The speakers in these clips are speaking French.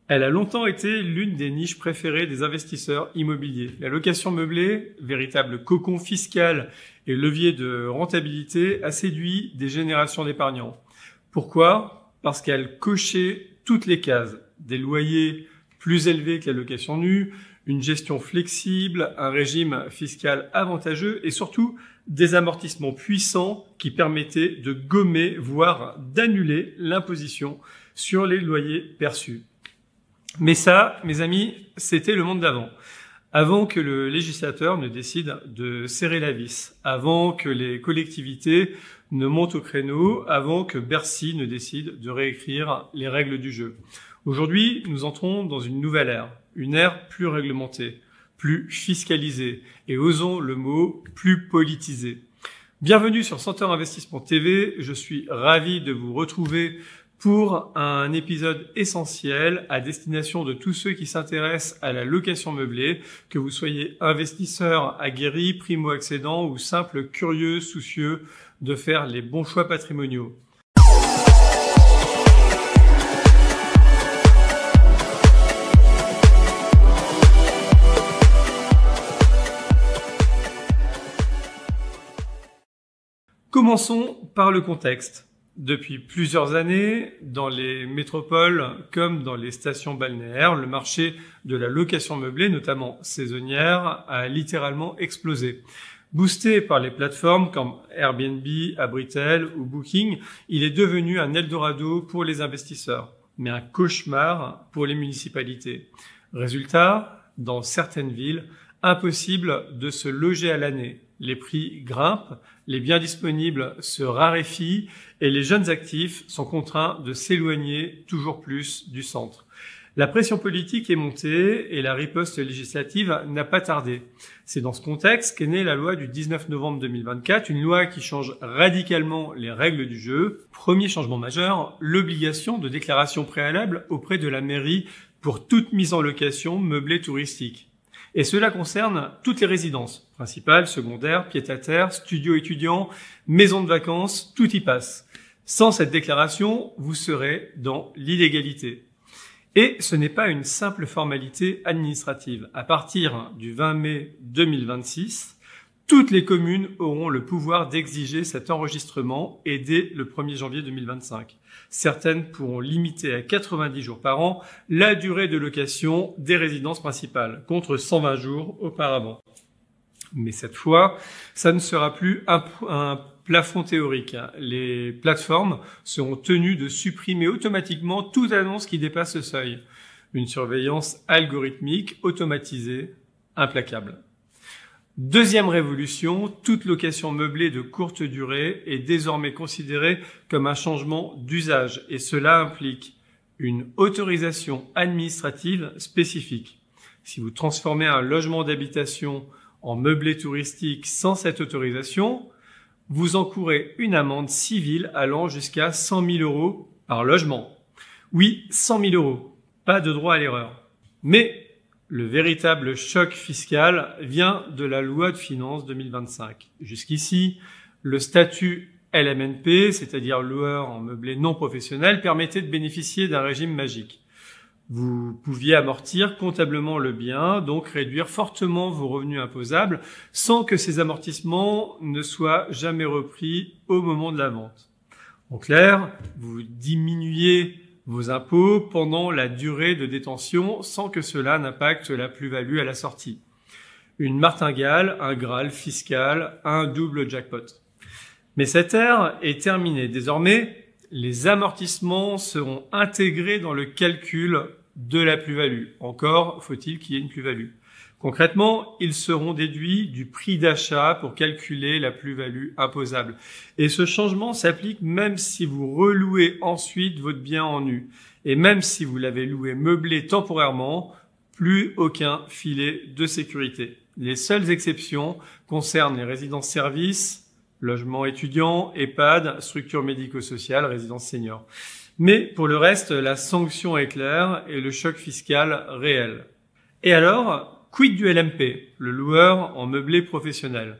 Elle a longtemps été l'une des niches préférées des investisseurs immobiliers. La location meublée, véritable cocon fiscal et levier de rentabilité, a séduit des générations d'épargnants. Pourquoi ? Parce qu'elle cochait toutes les cases. Des loyers plus élevés que la location nue, une gestion flexible, un régime fiscal avantageux et surtout des amortissements puissants qui permettaient de gommer, voire d'annuler l'imposition sur les loyers perçus. Mais ça, mes amis, c'était le monde d'avant. Avant que le législateur ne décide de serrer la vis, avant que les collectivités ne montent au créneau, avant que Bercy ne décide de réécrire les règles du jeu. Aujourd'hui, nous entrons dans une nouvelle ère, une ère plus réglementée, plus fiscalisée et, osons le mot, plus politisée. Bienvenue sur Center Investissement TV, je suis ravi de vous retrouver pour un épisode essentiel à destination de tous ceux qui s'intéressent à la location meublée, que vous soyez investisseur aguerri, primo-accédant ou simple curieux, soucieux de faire les bons choix patrimoniaux. Commençons par le contexte. Depuis plusieurs années, dans les métropoles comme dans les stations balnéaires, le marché de la location meublée, notamment saisonnière, a littéralement explosé. Boosté par les plateformes comme Airbnb, Abritel ou Booking, il est devenu un Eldorado pour les investisseurs, mais un cauchemar pour les municipalités. Résultat, dans certaines villes, impossible de se loger à l'année. Les prix grimpent, les biens disponibles se raréfient et les jeunes actifs sont contraints de s'éloigner toujours plus du centre. La pression politique est montée et la riposte législative n'a pas tardé. C'est dans ce contexte qu'est née la loi du 19 novembre 2024, une loi qui change radicalement les règles du jeu. Premier changement majeur, l'obligation de déclaration préalable auprès de la mairie pour toute mise en location meublée touristique. Et cela concerne toutes les résidences, principales, secondaires, pied-à-terre, studios étudiants, maisons de vacances, tout y passe. Sans cette déclaration, vous serez dans l'illégalité. Et ce n'est pas une simple formalité administrative. À partir du 20 mai 2026, toutes les communes auront le pouvoir d'exiger cet enregistrement et dès le 1er janvier 2025. Certaines pourront limiter à 90 jours par an la durée de location des résidences principales, contre 120 jours auparavant. Mais cette fois, ça ne sera plus un plafond théorique. Les plateformes seront tenues de supprimer automatiquement toute annonce qui dépasse ce seuil. Une surveillance algorithmique, automatisée, implacable. Deuxième révolution, toute location meublée de courte durée est désormais considérée comme un changement d'usage et cela implique une autorisation administrative spécifique. Si vous transformez un logement d'habitation en meublé touristique sans cette autorisation, vous encourez une amende civile allant jusqu'à 100 000 € par logement. Oui, 100 000 €, pas de droit à l'erreur. Mais le véritable choc fiscal vient de la loi de finances 2025. Jusqu'ici, le statut LMNP, c'est-à-dire loueur en meublé non professionnel, permettait de bénéficier d'un régime magique. Vous pouviez amortir comptablement le bien, donc réduire fortement vos revenus imposables, sans que ces amortissements ne soient jamais repris au moment de la vente. En clair, vous diminuiez vos impôts pendant la durée de détention sans que cela n'impacte la plus-value à la sortie. Une martingale, un Graal fiscal, un double jackpot. Mais cette ère est terminée. Désormais, les amortissements seront intégrés dans le calcul de la plus-value. Encore faut-il qu'il y ait une plus-value. Concrètement, ils seront déduits du prix d'achat pour calculer la plus-value imposable. Et ce changement s'applique même si vous relouez ensuite votre bien en nu. Et même si vous l'avez loué meublé temporairement, plus aucun filet de sécurité. Les seules exceptions concernent les résidences-services, logements étudiants, EHPAD, structures médico-sociales, résidences seniors. Mais pour le reste, la sanction est claire et le choc fiscal réel. Et alors, quid du LMP, le loueur en meublé professionnel?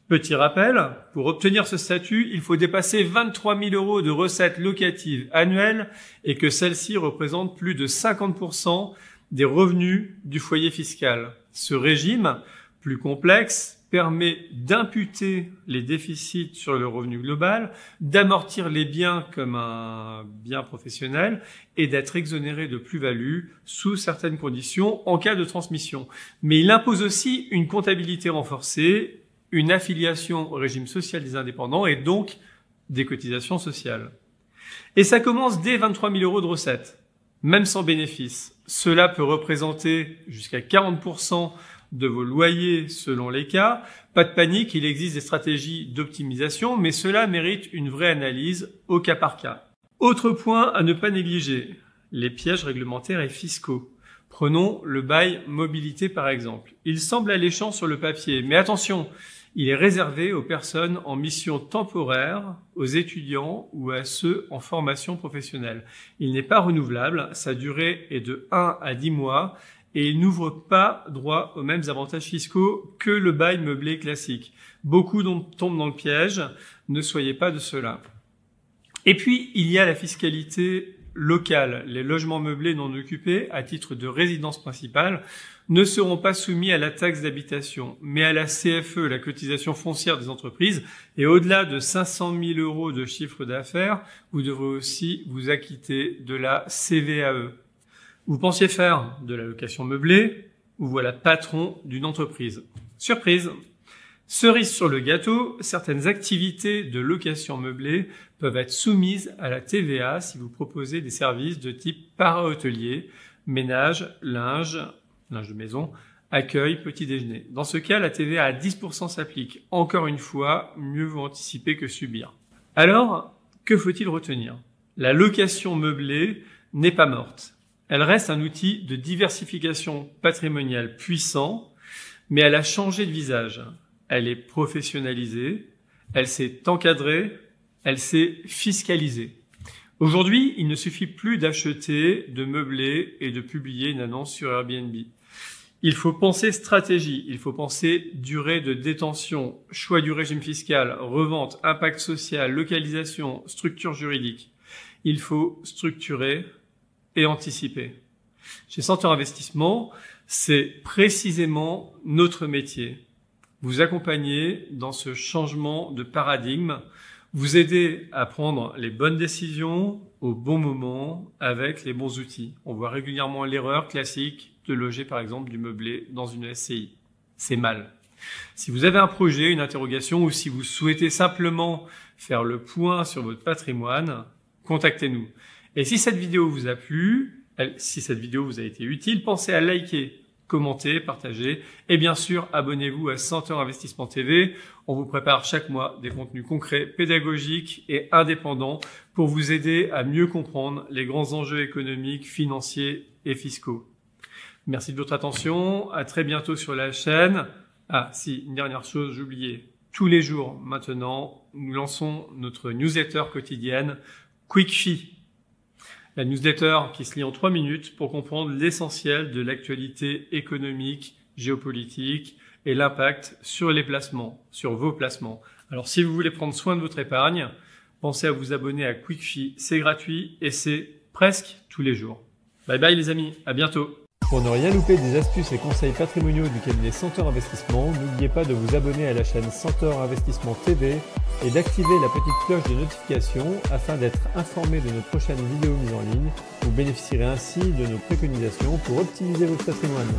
Petit rappel, pour obtenir ce statut, il faut dépasser 23 000 € de recettes locatives annuelles et que celles-ci représentent plus de 50% des revenus du foyer fiscal. Ce régime, plus complexe, permet d'imputer les déficits sur le revenu global, d'amortir les biens comme un bien professionnel et d'être exonéré de plus-value sous certaines conditions en cas de transmission. Mais il impose aussi une comptabilité renforcée, une affiliation au régime social des indépendants et donc des cotisations sociales. Et ça commence dès 23 000 € de recettes, même sans bénéfice. Cela peut représenter jusqu'à 40% de vos loyers selon les cas. Pas de panique, il existe des stratégies d'optimisation, mais cela mérite une vraie analyse au cas par cas. Autre point à ne pas négliger, les pièges réglementaires et fiscaux. Prenons le bail mobilité par exemple. Il semble alléchant sur le papier, mais attention, il est réservé aux personnes en mission temporaire, aux étudiants ou à ceux en formation professionnelle. Il n'est pas renouvelable, sa durée est de 1 à 10 mois et il n'ouvre pas droit aux mêmes avantages fiscaux que le bail meublé classique. Beaucoup tombent dans le piège, ne soyez pas de ceux-là. Et puis, il y a la fiscalité locale. Les logements meublés non occupés, à titre de résidence principale, ne seront pas soumis à la taxe d'habitation, mais à la CFE, la cotisation foncière des entreprises, et au-delà de 500 000 € de chiffre d'affaires, vous devrez aussi vous acquitter de la CVAE. Vous pensiez faire de la location meublée, vous voilà patron d'une entreprise. Surprise! Cerise sur le gâteau, certaines activités de location meublée peuvent être soumises à la TVA si vous proposez des services de type para-hôtelier, ménage, linge de maison, accueil, petit déjeuner. Dans ce cas, la TVA à 10% s'applique. Encore une fois, mieux vaut anticiper que subir. Alors, que faut-il retenir? La location meublée n'est pas morte. Elle reste un outil de diversification patrimoniale puissant, mais elle a changé de visage. Elle est professionnalisée, elle s'est encadrée, elle s'est fiscalisée. Aujourd'hui, il ne suffit plus d'acheter, de meubler et de publier une annonce sur Airbnb. Il faut penser stratégie, il faut penser durée de détention, choix du régime fiscal, revente, impact social, localisation, structure juridique. Il faut structurer et anticiper. Chez Center Investissement, c'est précisément notre métier. Vous accompagner dans ce changement de paradigme, vous aider à prendre les bonnes décisions au bon moment avec les bons outils. On voit régulièrement l'erreur classique de loger par exemple du meublé dans une SCI. C'est mal. Si vous avez un projet, une interrogation ou si vous souhaitez simplement faire le point sur votre patrimoine, contactez-nous. Et si cette vidéo vous a plu, si cette vidéo vous a été utile, pensez à liker, commenter, partager et bien sûr abonnez-vous à Center Investissement TV. On vous prépare chaque mois des contenus concrets, pédagogiques et indépendants pour vous aider à mieux comprendre les grands enjeux économiques, financiers et fiscaux. Merci de votre attention, à très bientôt sur la chaîne. Ah si, une dernière chose, j'oubliais. Tous les jours maintenant, nous lançons notre newsletter quotidienne QuickFi. La newsletter qui se lit en 3 minutes pour comprendre l'essentiel de l'actualité économique, géopolitique et l'impact sur les placements, sur vos placements. Alors si vous voulez prendre soin de votre épargne, pensez à vous abonner à QuickFi, c'est gratuit et c'est presque tous les jours. Bye bye les amis, à bientôt. Pour ne rien louper des astuces et conseils patrimoniaux du cabinet Center Investissement, n'oubliez pas de vous abonner à la chaîne Center Investissement TV et d'activer la petite cloche de notification afin d'être informé de nos prochaines vidéos mises en ligne. Vous bénéficierez ainsi de nos préconisations pour optimiser votre patrimoine.